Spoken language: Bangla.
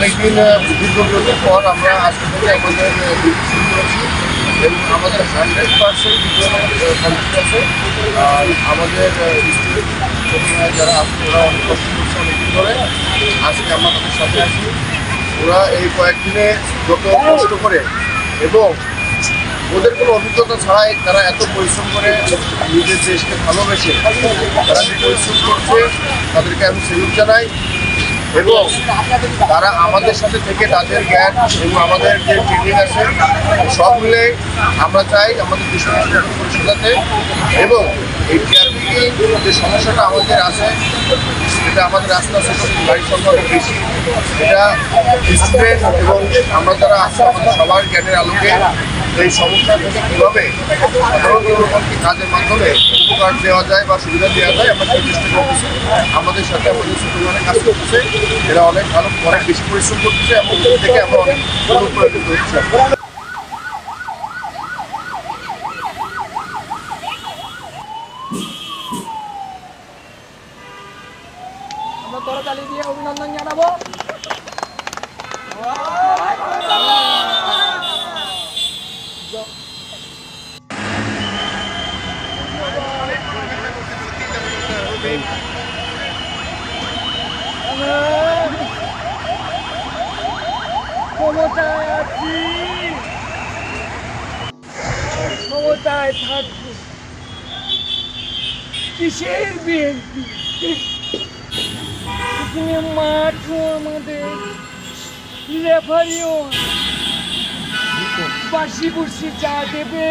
অনেকদিন দীর্ঘ বিরতির পর আমরা আজকে থেকে আমাদের ডিউটি শুরু করেছি এবং আমাদের 100% কমপ্লিট আছে। আর আমাদের স্টুডেন্ট যারা আছে ওরা অনেক কষ্ট করছে অনেকদিন ধরে। আজকে আমরা তাদের সাথে আছি। ওরা এই কয়েকদিনে যত কষ্ট করে এবং ওদের কোনো অভিজ্ঞতা ছাড়াই তারা এত পরিশ্রম করে নিজের দেশকে ভালোবেসে তারা যে পরিশ্রম করছে তাদেরকে আমি সেলুট জানাই। এবং তারা আমাদের সাথে থেকে তাদের জ্ঞান এবং আমাদের যে ট্রেনিং আছে সব মিলে আমরা চাই আমাদের দেশকে সাজাতে। এবং এই ট্রাফিকিং যে সমস্যাটা আমাদের আছে এটা আমাদের আস্তে আস্তে গাড়ির সংখ্যা অনেক বেশি। এটা স্টুডেন্ট এবং আমরা যারা আছি আমাদের সবার জ্ঞানের আলোকে এই সমস্যা থেকে কীভাবে সাধারণ জনগণকে কাজের মাধ্যমে উপকার দেওয়া যায় বা সুবিধা দেওয়া যায় আমরা সেই চেষ্টা করতেছি। আমাদের সাথে আমাদের সুপারভাইজার কাজ করতেছে, এরা অনেক ভালো অনেক বেশি পরিশ্রম করতেছে এবং থেকে আমরা অনেক অনুপ্রাণিত হচ্ছি। আমরা করতালি দিয়ে অভিনন্দন জানাবো। ক্ষমতায় আছি, ক্ষমতায় থাকবো, কিসের বিএনপি? মাঠও আমাদের, রেফারিও বাসি বুসি চা দেবে।